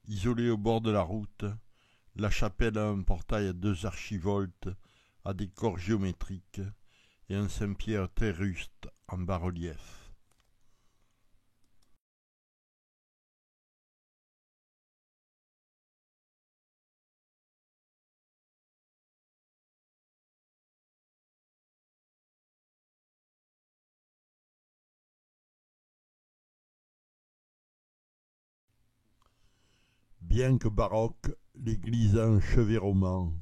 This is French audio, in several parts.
Isolée au bord de la route, la chapelle a un portail à 2 archivoltes à décor géométrique et un Saint-Pierre très ruste en bas-relief. Bien que baroque, l'église a un chevet roman.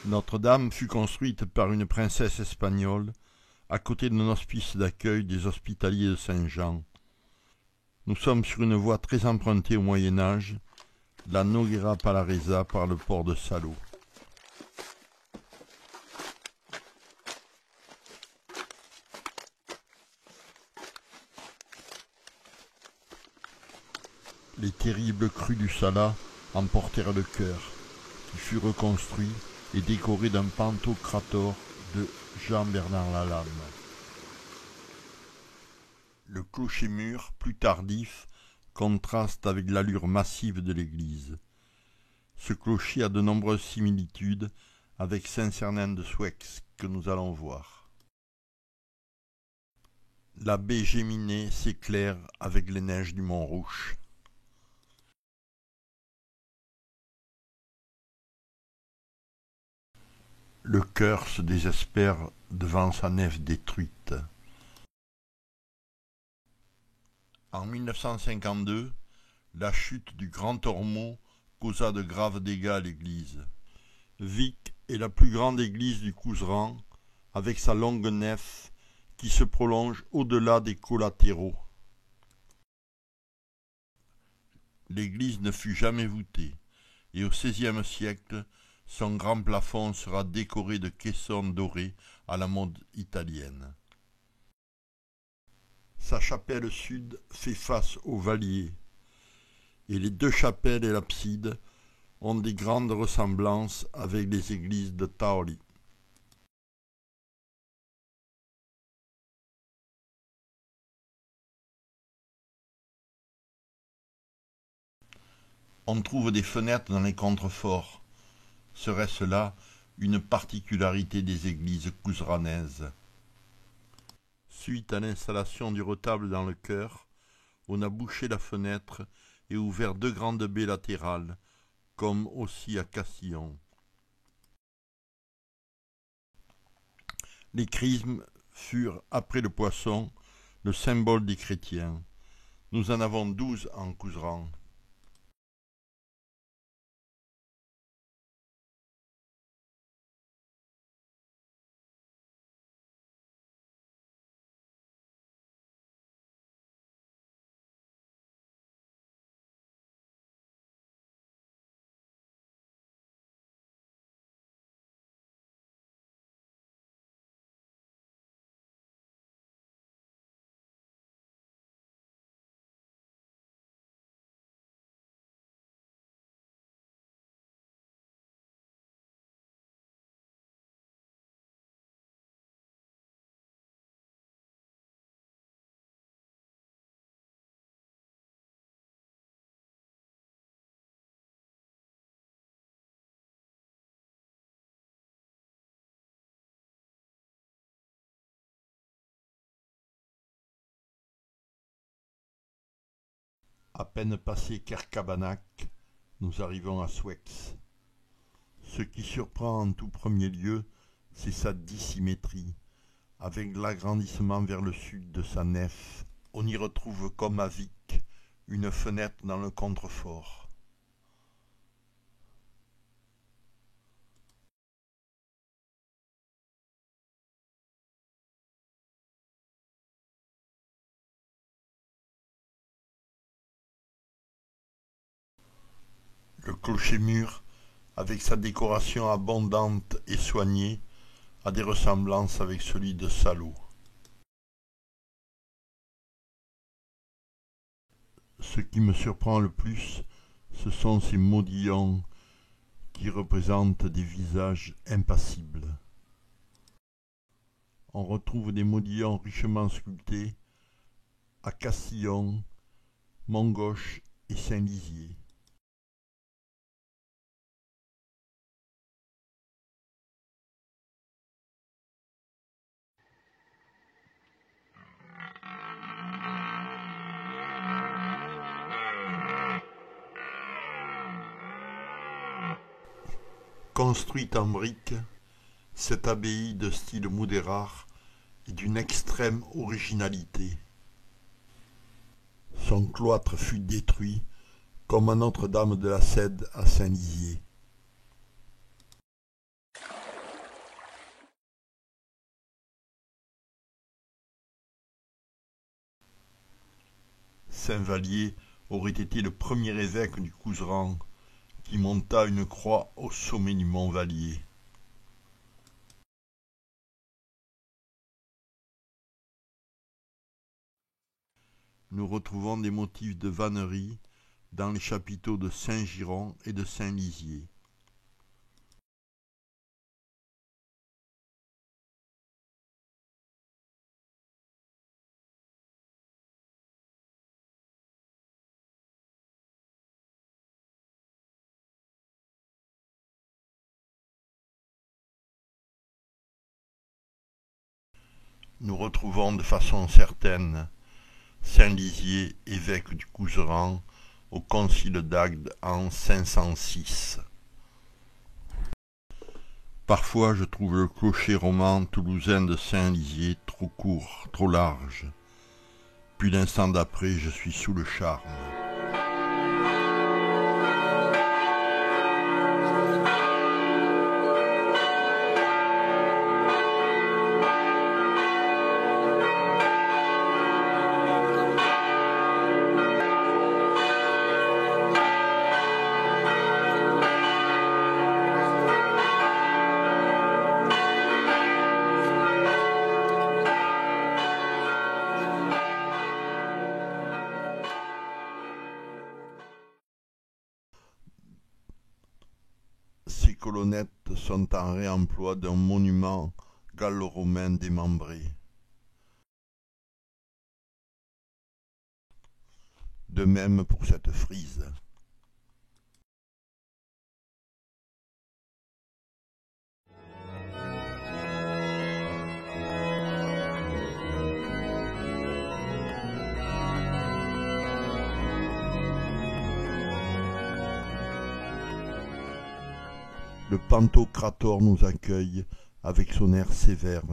Notre-Dame fut construite par une princesse espagnole à côté d'un hospice d'accueil des Hospitaliers de Saint-Jean. Nous sommes sur une voie très empruntée au Moyen-Âge, la Noguera Palaresa par le port de Salo. Les terribles crues du Salat emportèrent le chœur, qui fut reconstruit et décoré d'un pantocrator de Jean-Bernard Lalande. Le clocher-mur, plus tardif, contraste avec l'allure massive de l'église. Ce clocher a de nombreuses similitudes avec Saint-Cernin de Soueix que nous allons voir. La baie Géminées s'éclaire avec les neiges du Mont-Rouge. Le chœur se désespère devant sa nef détruite. En 1952, la chute du Grand Ormeau causa de graves dégâts à l'église. Vic est la plus grande église du Couserans, avec sa longue nef qui se prolonge au-delà des collatéraux. L'église ne fut jamais voûtée, et au XVIe siècle, son grand plafond sera décoré de caissons dorés à la mode italienne. Sa chapelle sud fait face au Vallier, et les 2 chapelles et l'abside ont des grandes ressemblances avec les églises de Taoli. On trouve des fenêtres dans les contreforts. Serait-ce là une particularité des églises couseranaises? Suite à l'installation du retable dans le chœur, on a bouché la fenêtre et ouvert 2 grandes baies latérales, comme aussi à Castillon. Les chrismes furent, après le poisson, le symbole des chrétiens. Nous en avons 12 en Couserans. À peine passé Kerkabanac, nous arrivons à Souex. Ce qui surprend en tout premier lieu, c'est sa dissymétrie, avec l'agrandissement vers le sud de sa nef. On y retrouve comme à Vic une fenêtre dans le contrefort. Le clocher-mur, avec sa décoration abondante et soignée, a des ressemblances avec celui de Salo. Ce qui me surprend le plus, ce sont ces modillons qui représentent des visages impassibles. On retrouve des modillons richement sculptés à Castillon, Montgauche et Saint-Lizier. Construite en briques, cette abbaye de style mudéjar est d'une extrême originalité. Son cloître fut détruit, comme à Notre-Dame de la Cède à Saint-Lizier. Saint-Vallier aurait été le premier évêque du Couserans qui monta une croix au sommet du mont Vallier. Nous retrouvons des motifs de vannerie dans les chapiteaux de Saint-Giron et de Saint-Lizier. Nous retrouvons de façon certaine Saint-Lizier, évêque du Couserans, au concile d'Agde en 506. Parfois je trouve le clocher roman toulousain de Saint-Lizier trop court, trop large. Puis l'instant d'après, je suis sous le charme. Ces colonnettes sont en réemploi d'un monument gallo-romain démembré. De même pour cette frise. Le Pantocrator nous accueille avec son air sévère.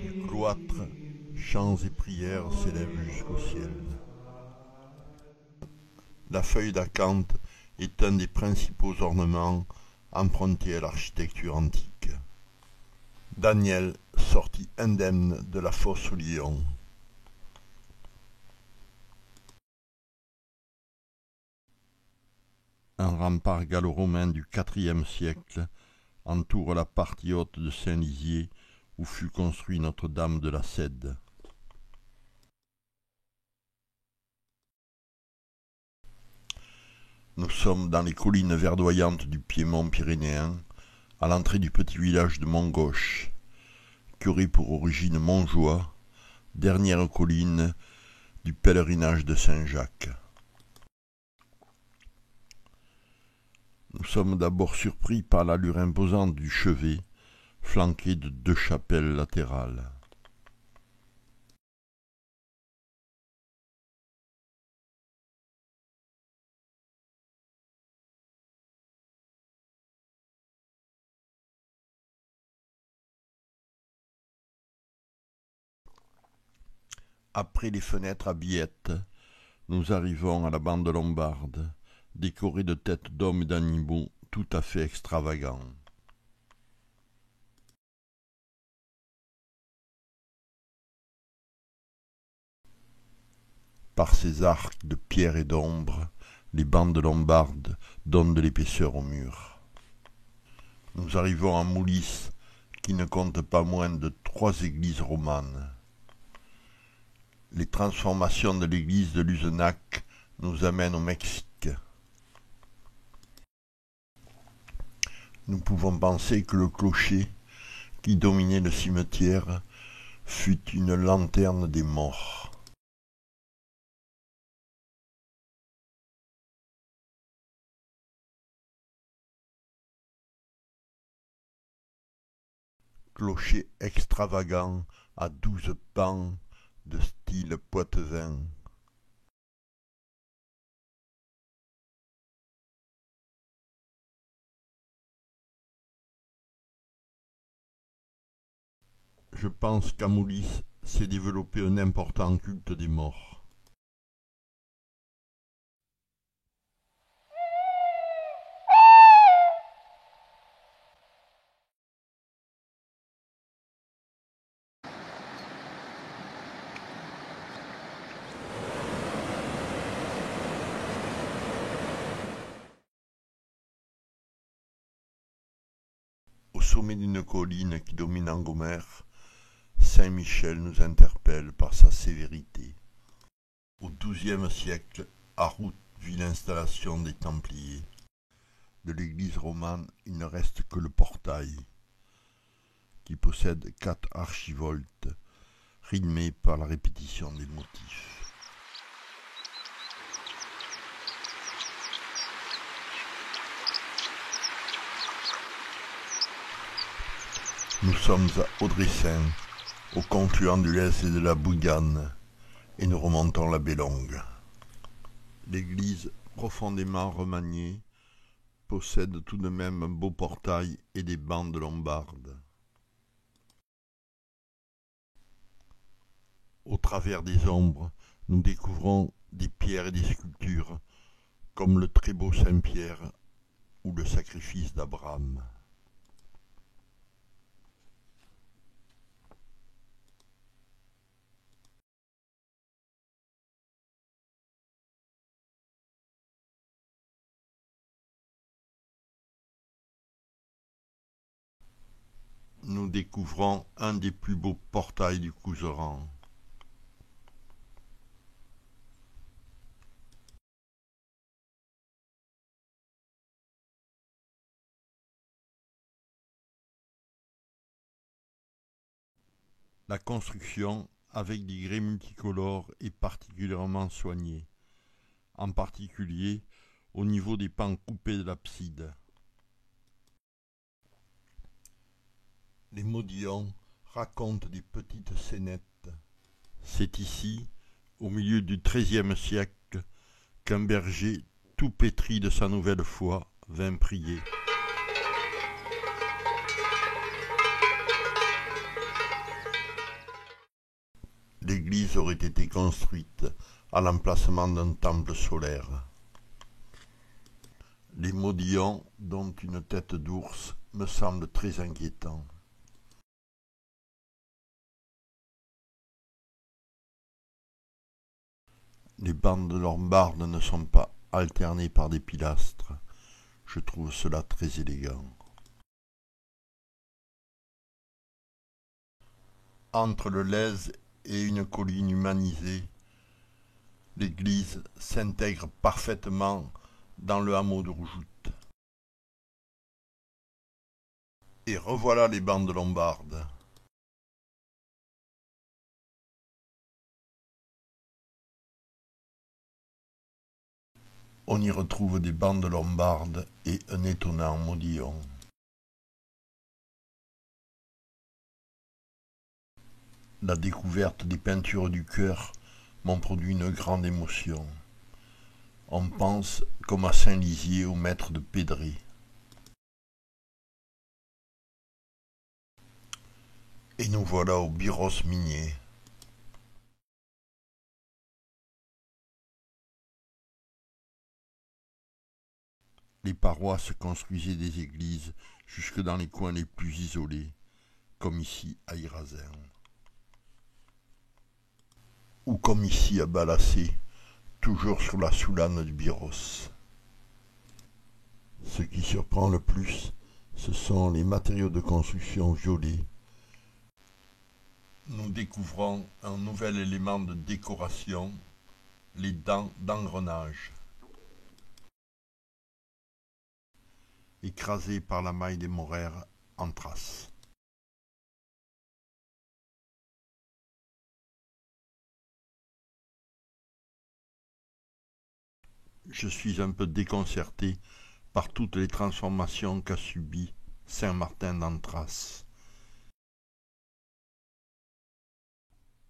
Du cloître, chants et prières s'élèvent jusqu'au ciel. La feuille d'acanthe est un des principaux ornements empruntés à l'architecture antique. Daniel sortit indemne de la fosse au lion. Un rempart gallo-romain du IVe siècle entoure la partie haute de Saint-Lizier où fut construit Notre-Dame de la Cède. Nous sommes dans les collines verdoyantes du Piémont pyrénéen, à l'entrée du petit village de Montgauche, qui aurait pour origine Montjoie, dernière colline du pèlerinage de Saint-Jacques. Nous sommes d'abord surpris par l'allure imposante du chevet, flanqué de 2 chapelles latérales. Après les fenêtres à billettes, nous arrivons à la bande lombarde, décorée de têtes d'hommes et d'animaux tout à fait extravagants. Par ces arcs de pierre et d'ombre, les bandes lombardes donnent de l'épaisseur aux murs. Nous arrivons à Moulis, qui ne compte pas moins de 3 églises romanes. Les transformations de l'église de Luzenac nous amènent au Mexique. Nous pouvons penser que le clocher, qui dominait le cimetière, fut une lanterne des morts. Clocher extravagant à 12 pans de style poitevin. Je pense qu'à Moulis s'est développé un important culte des morts. Au sommet d'une colline qui domine Angomer, Saint-Michel nous interpelle par sa sévérité. Au XIIe siècle, Arrout vit l'installation des Templiers. De l'église romane, il ne reste que le portail, qui possède 4 archivoltes, rythmées par la répétition des motifs. Nous sommes à Audressein, au confluent du Lez et de la Bougane, et nous remontons la Bélongue. L'église, profondément remaniée, possède tout de même un beau portail et des bandes lombardes. Au travers des ombres, nous découvrons des pierres et des sculptures, comme le très beau Saint-Pierre ou le sacrifice d'Abraham. Nous découvrons un des plus beaux portails du Couserans. La construction, avec des grès multicolores, est particulièrement soignée, en particulier au niveau des pans coupés de l'abside. Les modillons racontent des petites scénettes. C'est ici, au milieu du XIIIe siècle, qu'un berger, tout pétri de sa nouvelle foi, vint prier. L'église aurait été construite à l'emplacement d'un temple solaire. Les modillons, dont une tête d'ours, me semblent très inquiétants. Les bandes lombardes ne sont pas alternées par des pilastres. Je trouve cela très élégant. Entre le Lez et une colline humanisée, l'église s'intègre parfaitement dans le hameau de Roujoute. Et revoilà les bandes lombardes. On y retrouve des bandes lombardes et un étonnant modillon. La découverte des peintures du chœur m'ont produit une grande émotion. On pense, comme à Saint-Lizier, au maître de Pédré. Et nous voilà au Byros minier. Les paroisses construisaient des églises jusque dans les coins les plus isolés, comme ici à Irazen. Ou comme ici à Balassé, toujours sur la soulane du Byros. Ce qui surprend le plus, ce sont les matériaux de construction violets. Nous découvrons un nouvel élément de décoration, les dents d'engrenage. Écrasées par la maille des moraires en traces. Je suis un peu déconcerté par toutes les transformations qu'a subies Saint-Martin d'Antras.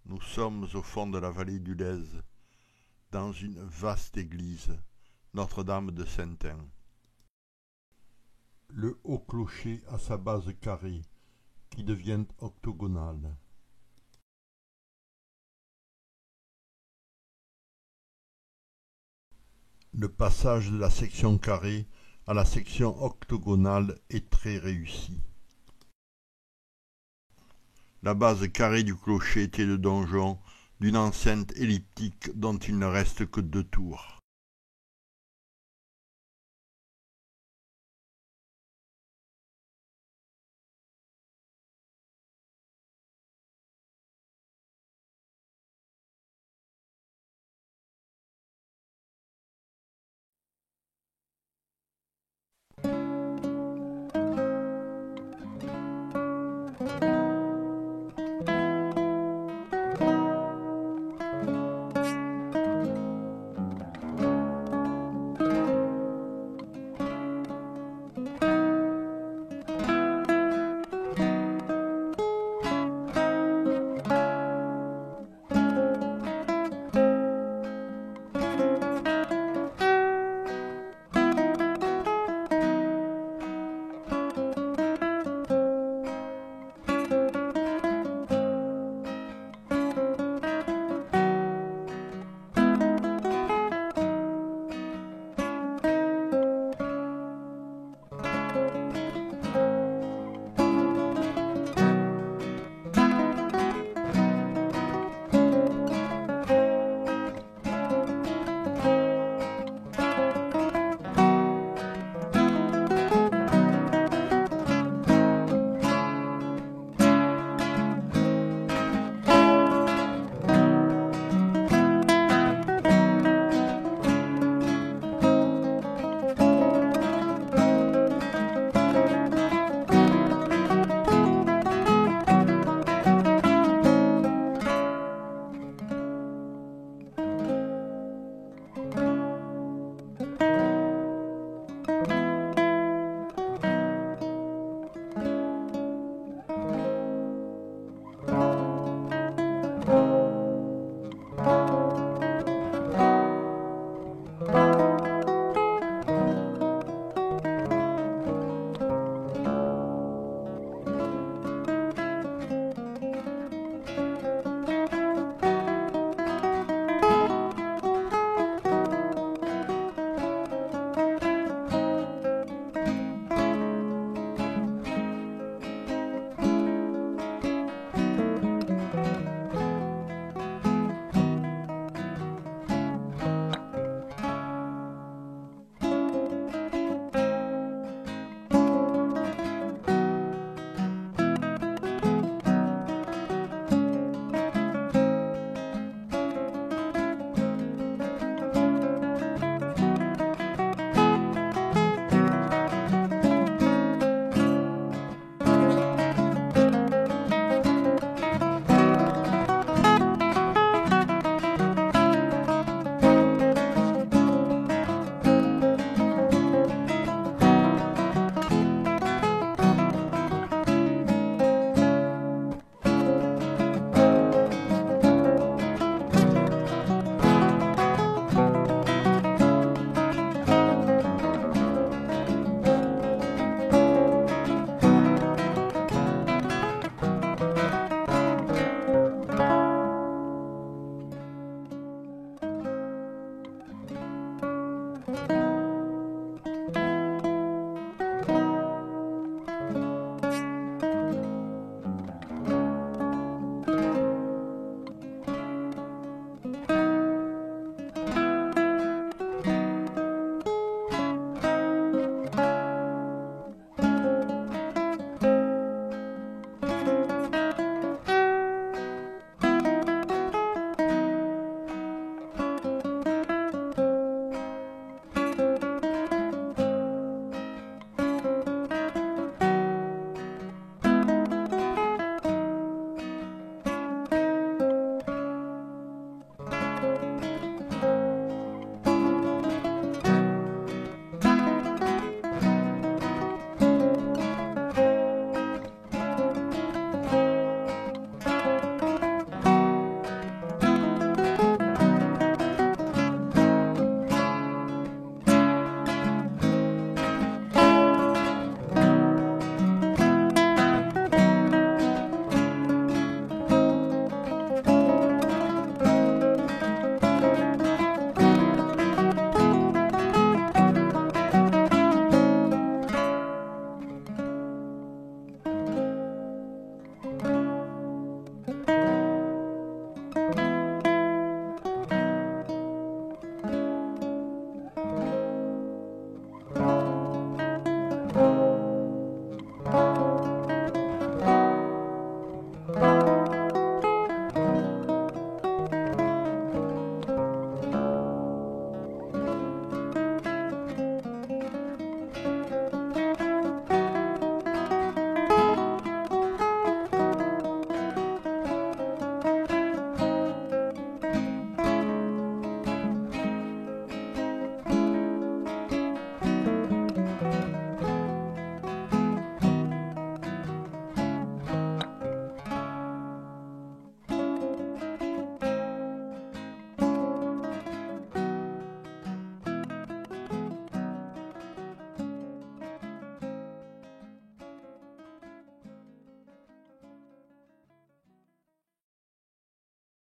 Nous sommes au fond de la vallée du Lèze, dans une vaste église, Notre-Dame de Saint-Ain. Le haut clocher a sa base carrée, qui devient octogonale. Le passage de la section carrée à la section octogonale est très réussi. La base carrée du clocher était le donjon d'une enceinte elliptique dont il ne reste que 2 tours.